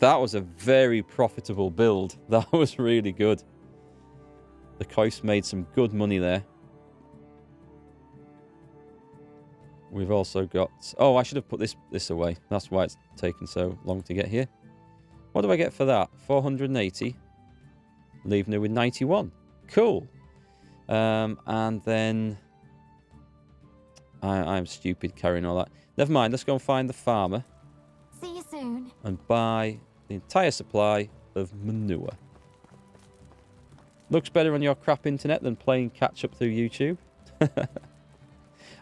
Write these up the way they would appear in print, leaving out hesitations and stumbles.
That was a very profitable build. That was really good. The Coist made some good money there. We've also got... Oh, I should have put this away. That's why it's taken so long to get here. What do I get for that? 480. Leaving her with 91. Cool. And then... I'm stupid carrying all that. Never mind. Let's go and find the farmer. See you soon. And buy the entire supply of manure. Looks better on your crap internet than playing catch-up through YouTube.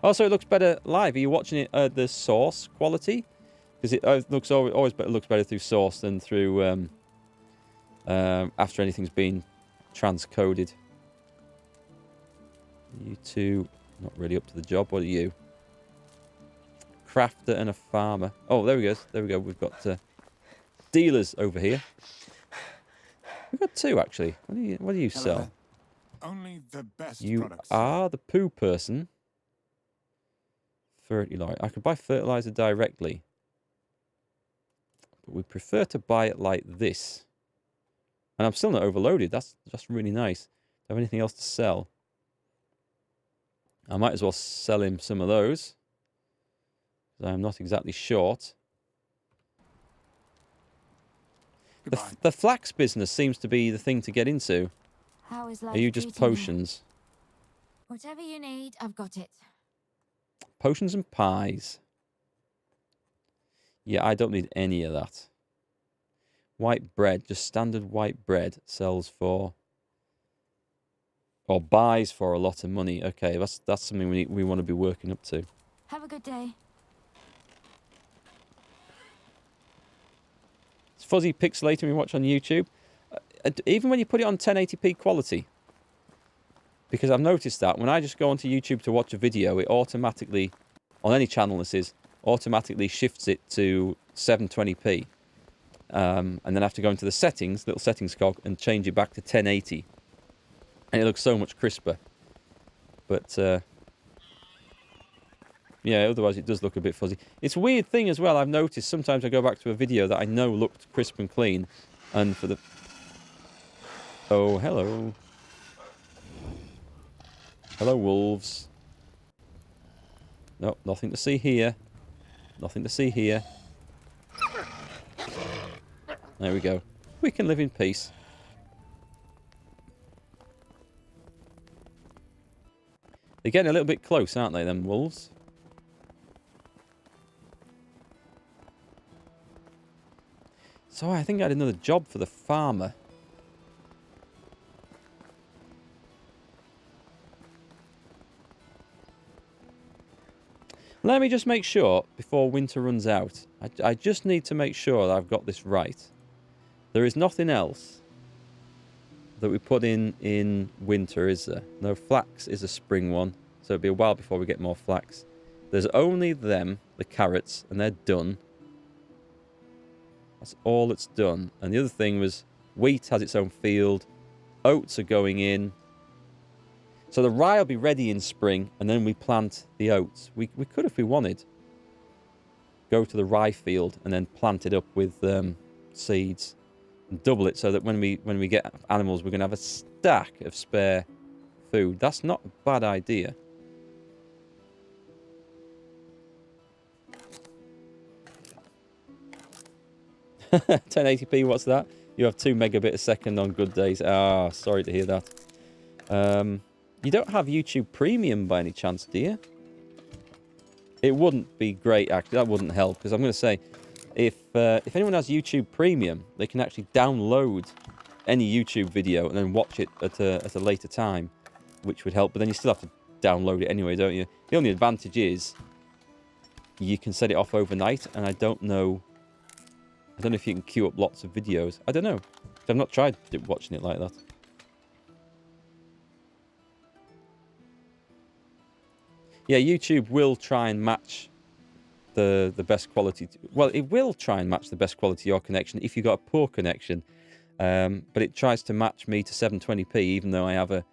Also, it looks better live. Are you watching it at the source quality? Because it looks always better, looks better through source than through after anything's been transcoded. You two, not really up to the job. What are you? Crafter and a farmer. Oh, there we go. There we go. We've got dealers over here. We've got two actually. What do you sell? Only the best you products. are the poo person. Fertilizer. I could buy fertilizer directly, but we prefer to buy it like this. And I'm still not overloaded. That's really nice. Do I have anything else to sell? I might as well sell him some of those. I'm not exactly short. The flax business seems to be the thing to get into. How is life Are you just potions? Whatever you need, I've got it. Potions and pies. Yeah, I don't need any of that. White bread, just standard white bread, sells for... or buys for a lot of money. Okay, that's something we want to be working up to. Have a good day. It's fuzzy pixelated when you watch on YouTube. Even when you put it on 1080p quality. Because I've noticed that when I just go onto YouTube to watch a video, it automatically, on any channel this is, automatically shifts it to 720p. And then I have to go into the settings, little settings cog, and change it back to 1080. And it looks so much crisper. But, yeah, otherwise it does look a bit fuzzy. It's a weird thing as well, I've noticed. Sometimes I go back to a video that I know looked crisp and clean. And for the... Oh, hello. Hello, wolves. No, nothing to see here. Nothing to see here. There we go. We can live in peace. They're getting a little bit close, aren't they, them wolves? So I think I had another job for the farmer. Let me just make sure before winter runs out. I just need to make sure that I've got this right. There is nothing else that we put in winter, is there? No, flax is a spring one, so it'll be a while before we get more flax. There's only them, the carrots, and they're done. That's all it's done. And the other thing was wheat has its own field. Oats are going in. So the rye will be ready in spring, and then we plant the oats. We could, if we wanted, go to the rye field and then plant it up with seeds and double it so that when we get animals, we're going to have a stack of spare food. That's not a bad idea. $1080p, what's that? You have 2 megabit a second on good days. Ah, sorry to hear that. You don't have YouTube Premium by any chance, do you? It wouldn't be great, actually. That wouldn't help, because I'm going to say, if anyone has YouTube Premium, they can actually download any YouTube video and then watch it at a later time, which would help. But then you still have to download it anyway, don't you? The only advantage is you can set it off overnight, and I don't know if you can queue up lots of videos. I don't know. I've not tried watching it like that. Yeah, YouTube will try and match the best quality. Well, it will try and match the best quality of your connection if you've got a poor connection. But it tries to match me to 720p, even though I have a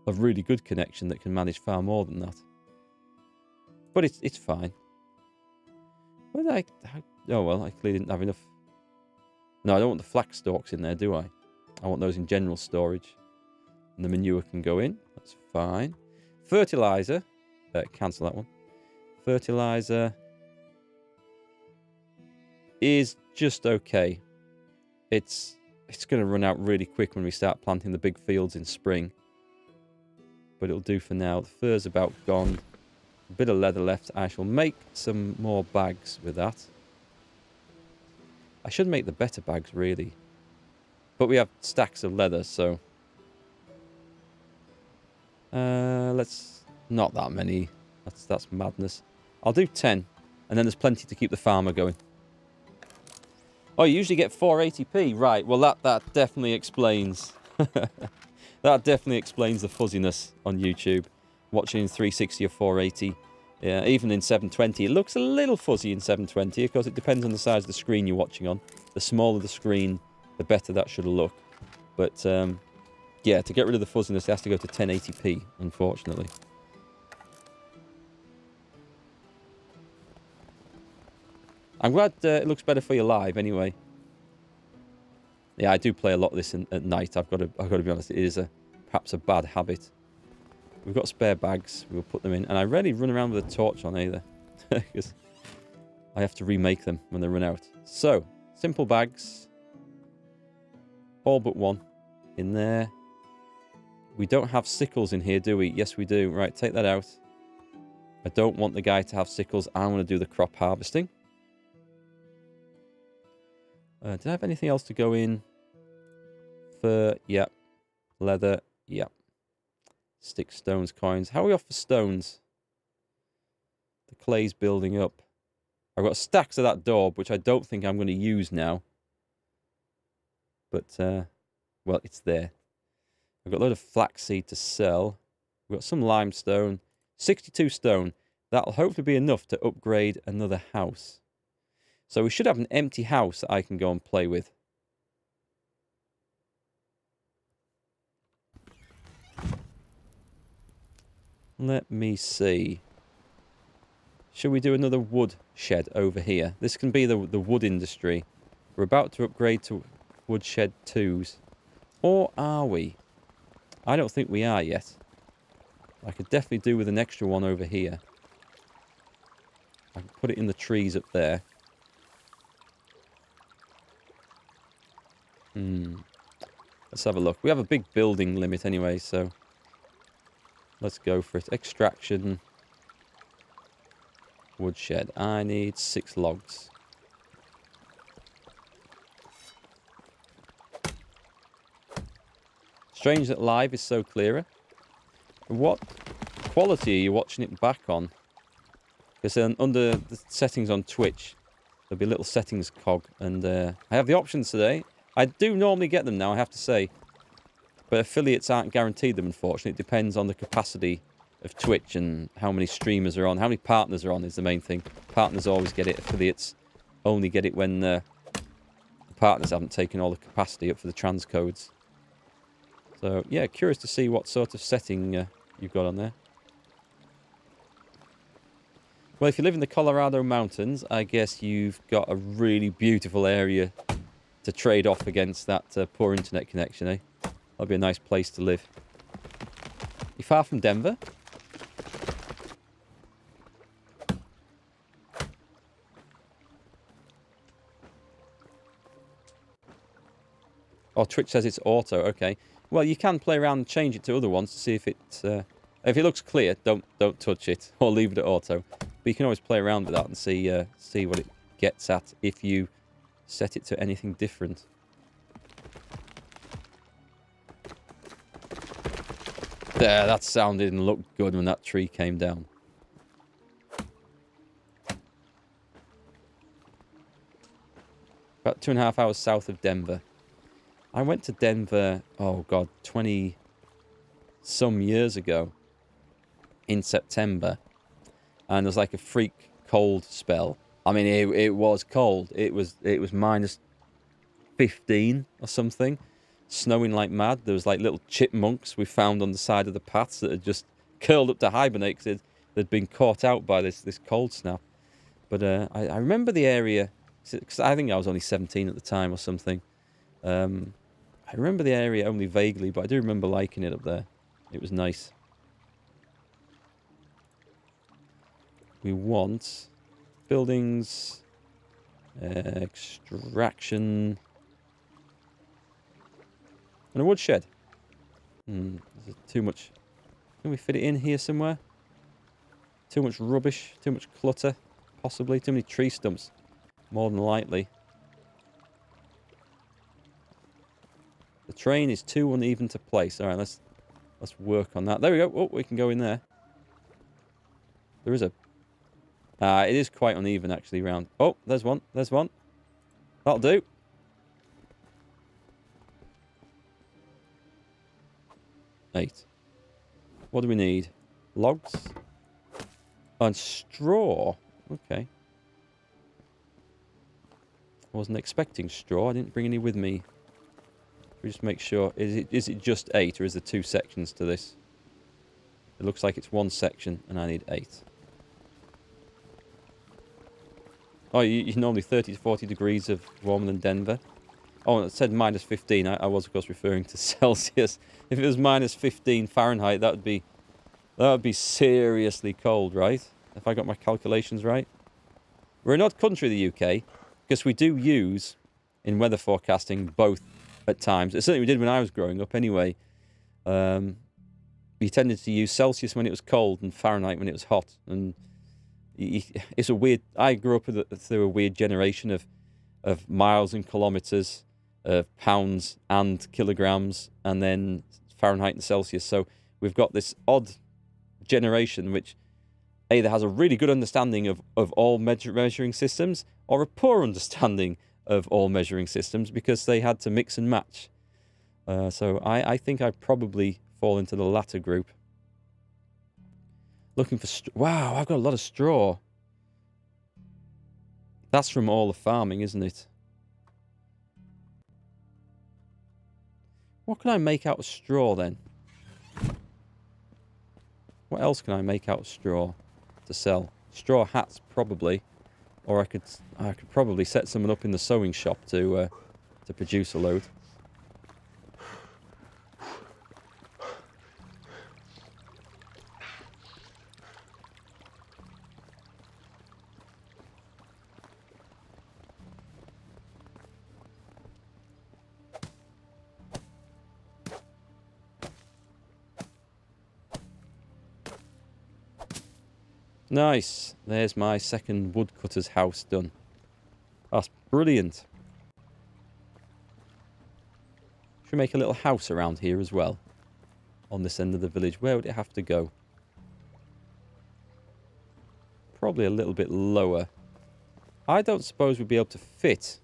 really good connection that can manage far more than that. But it's fine. What did oh well, I clearly didn't have enough No, I don't want the flax stalks in there, do I? I want those in general storage. And the manure can go in. That's fine. Fertilizer. Cancel that one. Fertilizer is just okay. It's going to run out really quick when we start planting the big fields in spring. But it'll do for now. The fur's about gone. A bit of leather left. I shall make some more bags with that. I should make the better bags, really. But we have stacks of leather, so... let's... Not that many. That's madness. I'll do 10. And then there's plenty to keep the farmer going. Oh, you usually get 480p. Right, well, that definitely explains... that definitely explains the fuzziness on YouTube. Watching in 360 or 480. Yeah, even in 720. It looks a little fuzzy in 720 because it depends on the size of the screen you're watching on. The smaller the screen, the better that should look. But, yeah, to get rid of the fuzziness, it has to go to 1080p, unfortunately. I'm glad it looks better for you live, anyway. Yeah, I do play a lot of this at night. I've got to be honest. It is perhaps a bad habit. We've got spare bags. We'll put them in. And I rarely run around with a torch on either. Because I have to remake them when they run out. So, simple bags. All but one in there. We don't have sickles in here, do we? Yes, we do. Right, take that out. I don't want the guy to have sickles. I want to do the crop harvesting. Did I have anything else to go in? Fur, yep. Leather, yep. Sticks, stones, coins. How are we off for stones? The clay's building up. I've got stacks of that daub, which I don't think I'm going to use now. But, well, it's there. I've got a load of flaxseed to sell. We've got some limestone. 62 stone. That'll hopefully be enough to upgrade another house. So we should have an empty house that I can go and play with. Let me see. Should we do another wood shed over here? This can be the wood industry. We're about to upgrade to woodshed 2s. Or are we? I don't think we are yet. I could definitely do with an extra one over here. I can put it in the trees up there. Let's have a look. We have a big building limit anyway, so let's go for it. Extraction. Woodshed. I need 6 logs. Strange that live is so clearer. What quality are you watching it back on? Because under the settings on Twitch, there'll be a little settings cog, and I have the options today. I do normally get them now, I have to say. But affiliates aren't guaranteed them, unfortunately. It depends on the capacity of Twitch and how many streamers are on. How many partners are on is the main thing. Partners always get it. Affiliates only get it when the partners haven't taken all the capacity up for the transcodes. So, yeah, curious to see what sort of setting you've got on there. Well, if you live in the Colorado mountains, I guess you've got a really beautiful area to trade off against that poor internet connection, eh? That'll be a nice place to live. You far from Denver? Oh, Twitch says it's auto. Okay. Well, you can play around and change it to other ones to see if it looks clear. Don't touch it or leave it at auto. But you can always play around with that and see what it gets at if you set it to anything different. There, that sound didn't look good when that tree came down. About 2.5 hours south of Denver. I went to Denver, oh god, 20-some years ago in September. And there was like a freak cold spell. I mean, it was cold. It was minus 15 or something. Snowing like mad. There was like little chipmunks we found on the side of the paths that had just curled up to hibernate because they'd been caught out by this cold snap. But I remember the area Because I think I was only 17 at the time or something. I remember the area only vaguely, but I do remember liking it up there. It was nice. We want buildings, extraction, and a woodshed. Is it too much? Can we fit it in here somewhere? Too much rubbish, too much clutter, possibly. Too many tree stumps, more than likely. The train is too uneven to place. All right, let's work on that. There we go. Oh, we can go in there. There is a... it is quite uneven, actually, round... Oh, there's one. There's one. That'll do. Eight. What do we need? Logs? And straw. Okay. I wasn't expecting straw. I didn't bring any with me. We just make sure. Is it just 8, or is there 2 sections to this? It looks like it's 1 section, and I need 8. Oh, you're normally 30 to 40 degrees of warmer than Denver. Oh, it said minus 15. I was, of course, referring to Celsius. If it was minus 15 Fahrenheit, that would be seriously cold, right? If I got my calculations right. We're an odd country, the UK, because we do use, in weather forecasting, both at times. Certainly we did when I was growing up anyway. We tended to use Celsius when it was cold and Fahrenheit when it was hot. And it's a weird... I grew up through a weird generation of miles and kilometres, of pounds and kilograms, and then Fahrenheit and Celsius. So we've got this odd generation which either has a really good understanding of all measuring systems or a poor understanding of all measuring systems because they had to mix and match. So I think I probably fall into the latter group. Looking for... Wow, I've got a lot of straw. That's from all the farming, isn't it? What can I make out of straw, then? What else can I make out of straw to sell? Straw hats, probably. Or I could probably set someone up in the sewing shop to produce a load. Nice. There's my second woodcutter's house done. That's brilliant. Should we make a little house around here as well? On this end of the village. Where would it have to go? Probably a little bit lower. I don't suppose we'd be able to fit.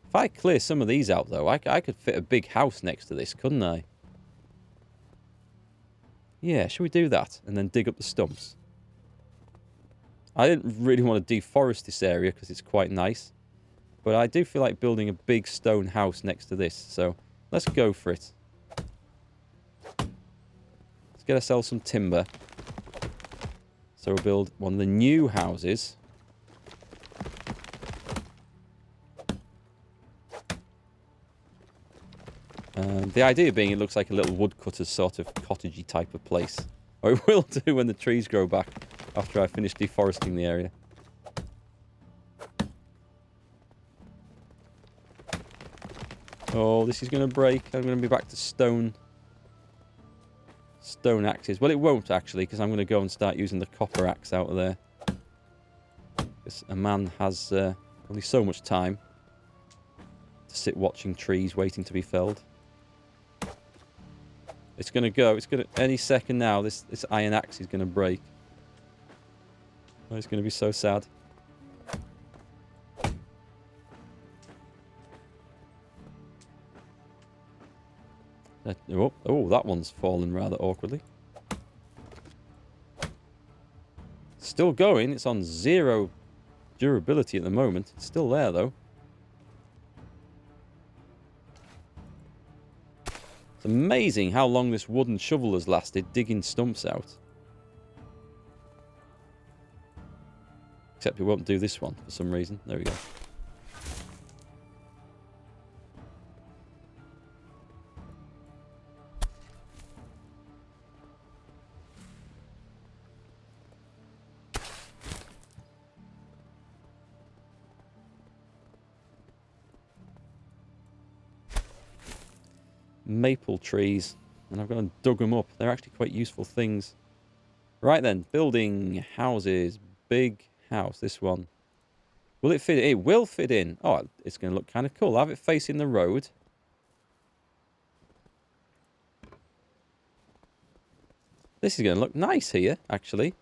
If I clear some of these out, though, I could fit a big house next to this, couldn't I? Yeah, should we do that? And then dig up the stumps? I didn't really want to deforest this area because it's quite nice. But I do feel like building a big stone house next to this. So let's go for it. Let's get ourselves some timber. So we'll build one of the new houses. The idea being it looks like a little woodcutter's sort of cottagey type of place. Or it will do when the trees grow back after I finish deforesting the area. Oh, this is going to break. I'm going to be back to stone axes. Well, it won't actually, because I'm going to go and start using the copper axe out of there. Because a man has only so much time to sit watching trees waiting to be felled. It's going to go. It's going to... Any second now, this iron axe is going to break. Oh, it's going to be so sad. Oh, that one's fallen rather awkwardly. Still going. It's on 0 durability at the moment. It's still there, though. It's amazing how long this wooden shovel has lasted digging stumps out. Except it won't do this one for some reason. There we go. Maple trees. And I've gone and dug them up. They're actually quite useful things. Right then. Building houses. Big house. This one. Will it fit? It will fit in. Oh, it's going to look kind of cool. I'll have it facing the road. This is going to look nice here, actually.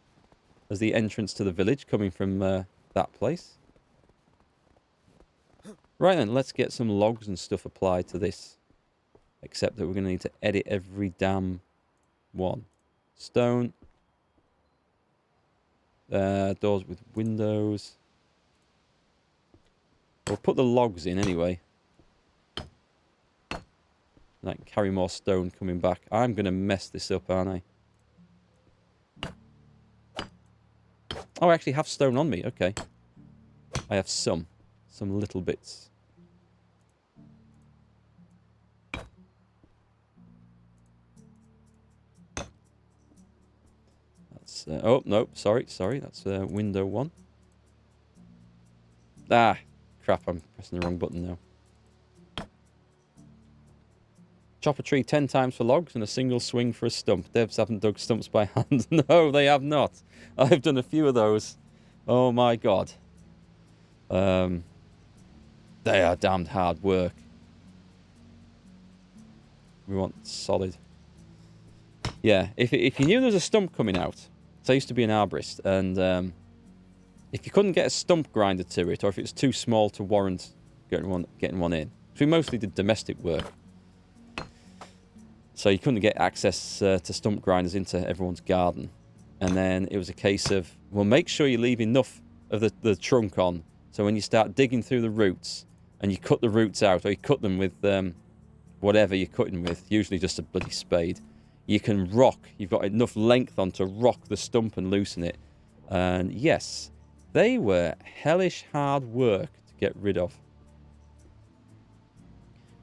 As the entrance to the village coming from that place. Right then, let's get some logs and stuff applied to this. Except that we're going to need to edit every damn one. Stone. Doors with windows. We'll put the logs in anyway. And I can carry more stone coming back. I'm going to mess this up, aren't I? Oh, I actually have stone on me. Okay. I have some. Some little bits. That's... oh, no. Sorry. That's window 1. Ah. Crap, I'm pressing the wrong button now. Chop a tree 10 times for logs and a single swing for a stump. Devs haven't dug stumps by hand. No, they have not. I've done a few of those. Oh my god. They are damned hard work. We want solid. Yeah, if you knew there was a stump coming out. So I used to be an arborist, and if you couldn't get a stump grinder to it, or if it's too small to warrant getting one in. So we mostly did domestic work. So you couldn't get access to stump grinders into everyone's garden. And then it was a case of, well, make sure you leave enough of the trunk on. So when you start digging through the roots, and you cut the roots out, or you cut them with whatever you're cutting with, usually just a bloody spade, you can rock. You've got enough length on to rock the stump and loosen it. And yes... they were hellish hard work to get rid of.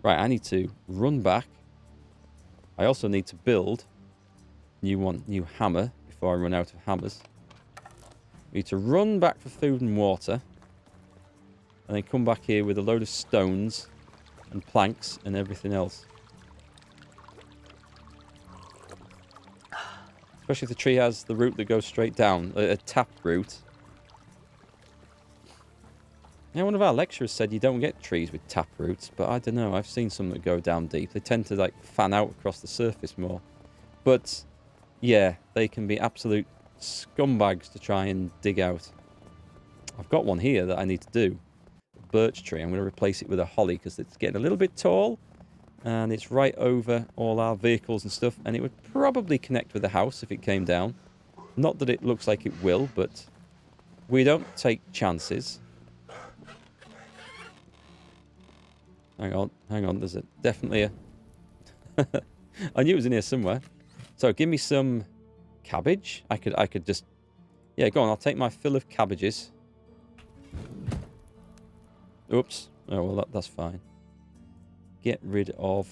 Right, I need to run back. I also need to build new hammer before I run out of hammers. I need to run back for food and water. And then come back here with a load of stones and planks and everything else. Especially if the tree has the root that goes straight down, a tap root. Yeah, one of our lecturers said you don't get trees with tap roots, but I don't know. I've seen some that go down deep. They tend to like fan out across the surface more. But yeah, they can be absolute scumbags to try and dig out. I've got one here that I need to do. A birch tree. I'm going to replace it with a holly because it's getting a little bit tall. And it's right over all our vehicles and stuff. And it would probably connect with the house if it came down. Not that it looks like it will, but we don't take chances. Hang on. There's definitely a... I knew it was in here somewhere. So give me some cabbage. I could just... yeah, go on. I'll take my fill of cabbages. Oops. Oh, well, that's fine. Get rid of...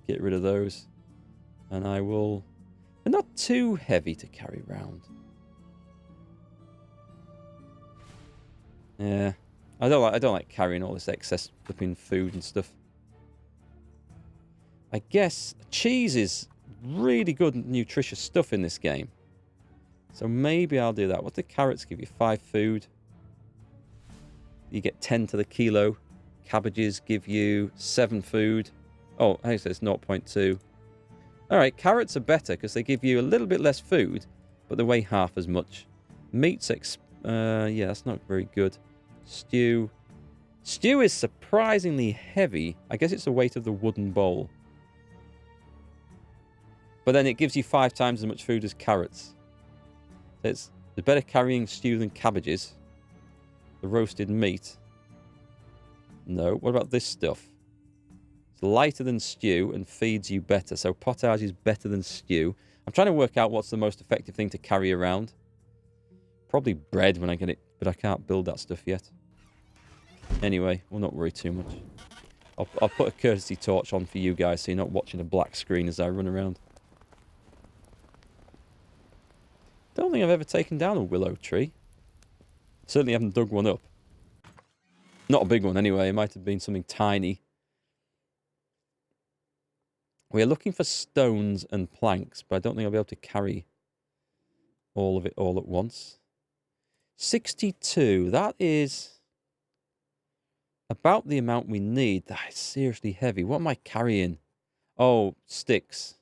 get rid of those. And I will... they're not too heavy to carry around. Yeah, I don't like carrying all this excess flipping food and stuff. I guess cheese is really good and nutritious stuff in this game. So maybe I'll do that. What do carrots give you? 5 food. You get 10 to the kilo. Cabbages give you 7 food. Oh, hey, so it's 0.2. Alright, carrots are better because they give you a little bit less food, but they weigh half as much. Meat's yeah, that's not very good. Stew. Stew is surprisingly heavy. I guess it's the weight of the wooden bowl. But then it gives you 5 times as much food as carrots. So it's better carrying stew than cabbages. The roasted meat. No. What about this stuff? It's lighter than stew and feeds you better. So potage is better than stew. I'm trying to work out what's the most effective thing to carry around. Probably bread when I get it, but I can't build that stuff yet. Anyway, we'll not worry too much. I'll put a courtesy torch on for you guys so you're not watching a black screen as I run around. Don't think I've ever taken down a willow tree. Certainly haven't dug one up. Not a big one anyway. It might have been something tiny. We're looking for stones and planks, but I don't think I'll be able to carry all of it all at once. 62. That is about the amount we need. That is seriously heavy. What am I carrying? Oh, sticks.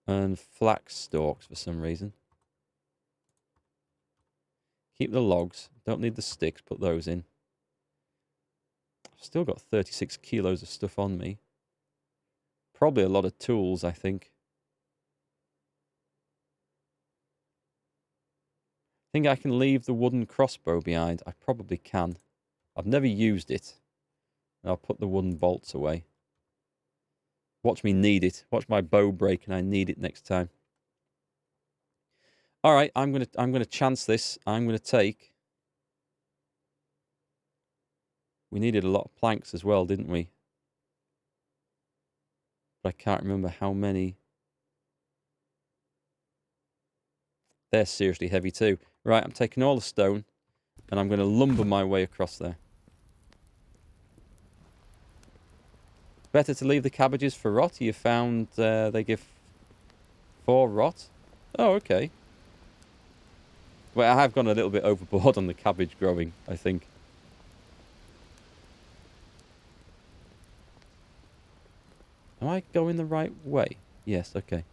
And flax stalks for some reason. Keep the logs. Don't need the sticks. Put those in. I've still got 36 kilos of stuff on me. Probably a lot of tools, I think. Think I can leave the wooden crossbow behind? I probably can. I've never used it. I'll put the wooden bolts away. Watch me need it. Watch my bow break and I need it next time. All right, I'm gonna chance this. I'm gonna take. We needed a lot of planks as well, didn't we? But I can't remember how many. They're seriously heavy too. Right, I'm taking all the stone and I'm going to lumber my way across there. Better to leave the cabbages for rot. You found they give 4 rot. Oh, okay. Well, I have gone a little bit overboard on the cabbage growing, I think. Am I going the right way? Yes, okay.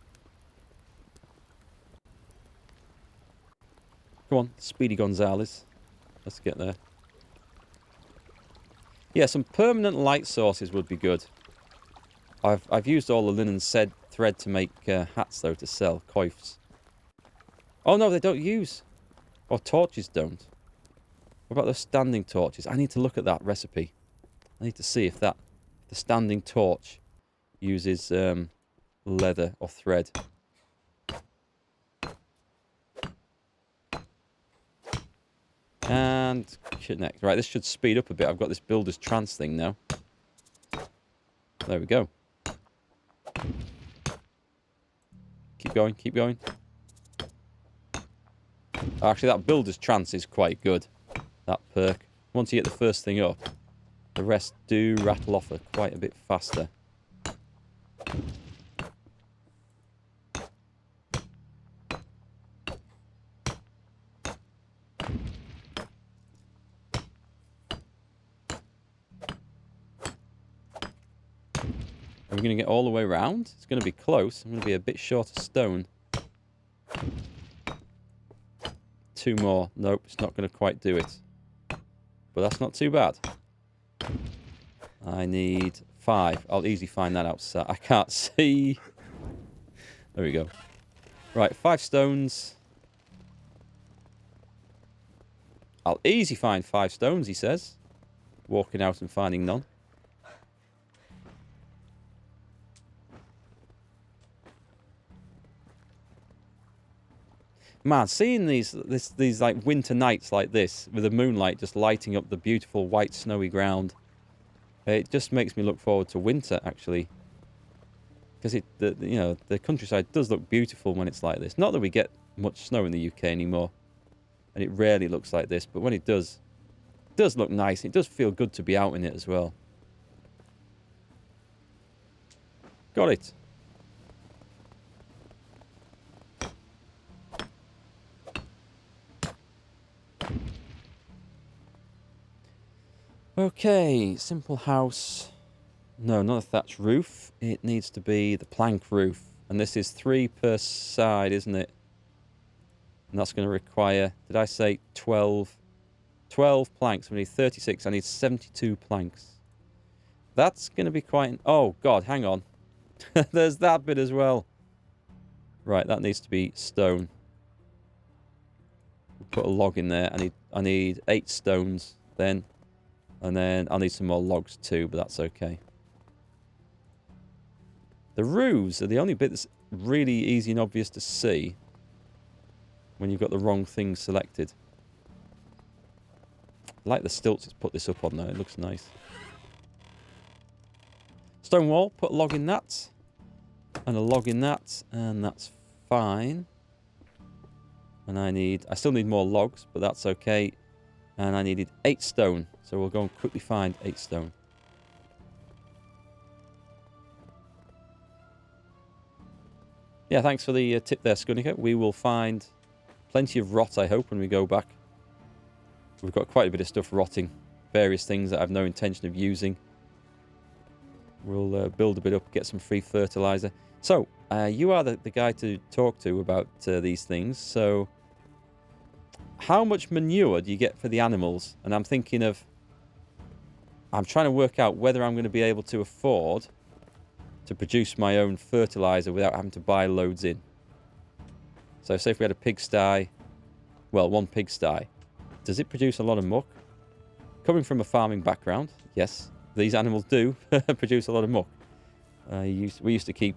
Come on, Speedy Gonzales. Let's get there. Yeah, some permanent light sources would be good. I've used all the linen thread to make hats, though, to sell. Coifs. Oh, no, they don't use. Or torches don't. What about those standing torches? I need to look at that recipe. I need to see if the standing torch uses leather or thread. And connect. Right, this should speed up a bit. I've got this builder's trance thing now. There we go. Keep going, keep going. Actually, that builder's trance is quite good. That perk. Once you get the first thing up, the rest do rattle off quite a bit faster. Are we going to get all the way around? It's going to be close. I'm going to be a bit short of stone. 2 more. Nope, it's not going to quite do it. But that's not too bad. I need 5. I'll easily find that outside. I can't see. There we go. Right, 5 stones. I'll easily find 5 stones, he says. Walking out and finding none. Man, seeing these like winter nights like this with the moonlight just lighting up the beautiful white snowy ground, it just makes me look forward to winter actually. Because the countryside does look beautiful when it's like this. Not that we get much snow in the UK anymore, and it rarely looks like this. But when it does look nice. It does feel good to be out in it as well. Got it. Okay, simple house. No, not a thatch roof. It needs to be the plank roof. And this is 3 per side, isn't it? And that's going to require, did I say 12? 12 planks. We need 36. I need 72 planks. That's going to be quite... Oh, God, hang on. There's that bit as well. Right, that needs to be stone. We'll put a log in there. I need 8 stones then. And then I'll need some more logs too, but that's okay. The roofs are the only bit that's really easy and obvious to see when you've got the wrong thing selected. I like the stilts it's put this up on there. It looks nice. Stone wall, put a log in that. And a log in that. And that's fine. And I still need more logs, but that's okay. And I needed 8 stone. So we'll go and quickly find 8 stone. Yeah, thanks for the tip there, Skunika. We will find plenty of rot, I hope, when we go back. We've got quite a bit of stuff rotting. Various things that I have no intention of using. We'll build a bit up, get some free fertilizer. So, you are the guy to talk to about these things. So, how much manure do you get for the animals? And I'm thinking of... I'm trying to work out whether I'm going to be able to afford to produce my own fertilizer without having to buy loads in. So, say if we had a pigsty... Well, one pigsty. Does it produce a lot of muck? Coming from a farming background, yes. These animals do produce a lot of muck. We used to keep...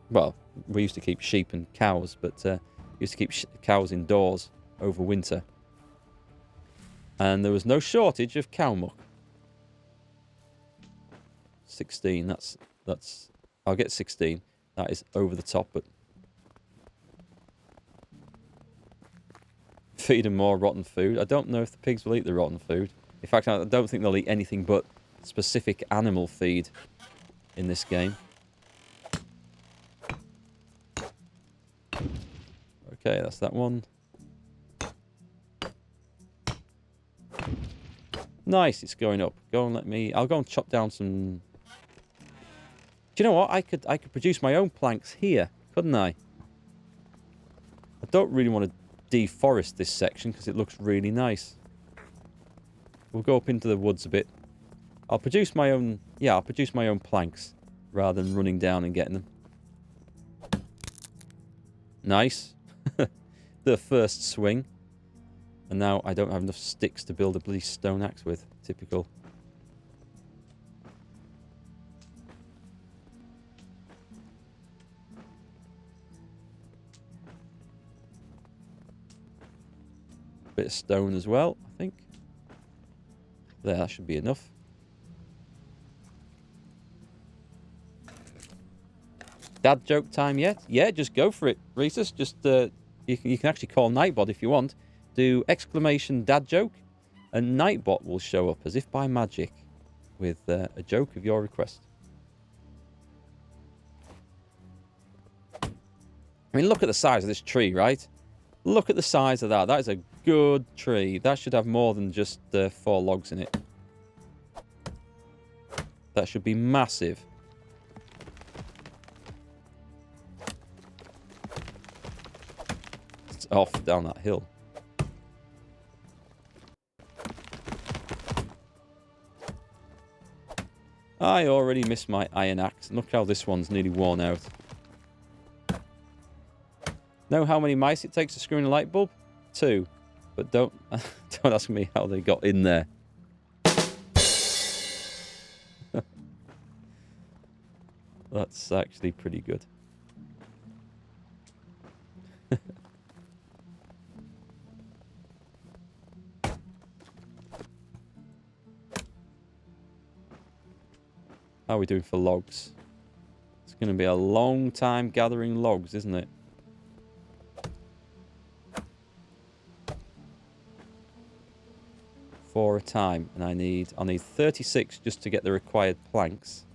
Well, we used to keep sheep and cows, but we used to keep cows indoors over winter. And there was no shortage of cow muck. 16, that's... I'll get 16. That is over the top, but... Feed them more rotten food. I don't know if the pigs will eat the rotten food. In fact, I don't think they'll eat anything but specific animal feed in this game. Okay, that's that one. Nice, it's going up. Go and let me... I'll go and chop down some... Do you know what? I could produce my own planks here, couldn't I? I don't really want to deforest this section because it looks really nice. We'll go up into the woods a bit. I'll produce my own... Yeah, I'll produce my own planks rather than running down and getting them. Nice. The first swing. And now I don't have enough sticks to build a bloody stone axe with. Typical. Bit of stone as well, I think. There, that should be enough. Dad joke time yet? Yeah, just go for it, Rhesus. Just you can actually call Nightbot if you want. Do exclamation dad joke, and Nightbot will show up as if by magic with a joke of your request. I mean, look at the size of this tree, right? Look at the size of that. That is a good tree. That should have more than just 4 logs in it. That should be massive. It's off down that hill. I already missed my iron axe. Look how this one's nearly worn out. Know how many mice it takes to screw in a light bulb? 2. But don't ask me how they got in there. That's actually pretty good. How are we doing for logs? It's going to be a long time gathering logs, isn't it? For a time, and I'll need 36 just to get the required planks.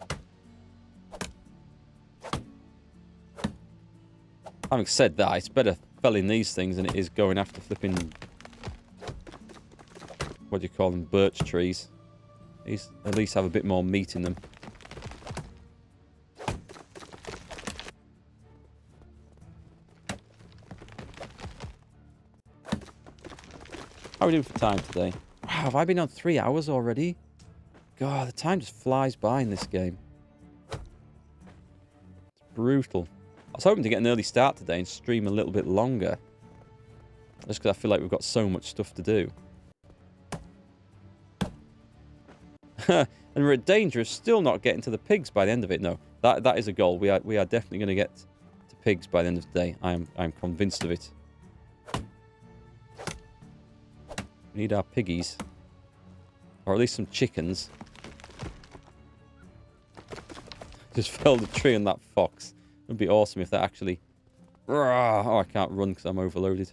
Having said that, it's better felling these things than it is going after flipping, what do you call them, birch trees. These at least have a bit more meat in them. How are we doing for time today? Wow, have I been on 3 hours already? God, the time just flies by in this game. It's brutal. I was hoping to get an early start today and stream a little bit longer. Just because I feel like we've got so much stuff to do. And we're at danger of still not getting to the pigs by the end of it. No, that is a goal. We are definitely going to get pigs by the end of the day. I'm convinced of it. We need our piggies. Or at least some chickens. Just felled a tree on that fox. It would be awesome if that actually... Oh, I can't run because I'm overloaded.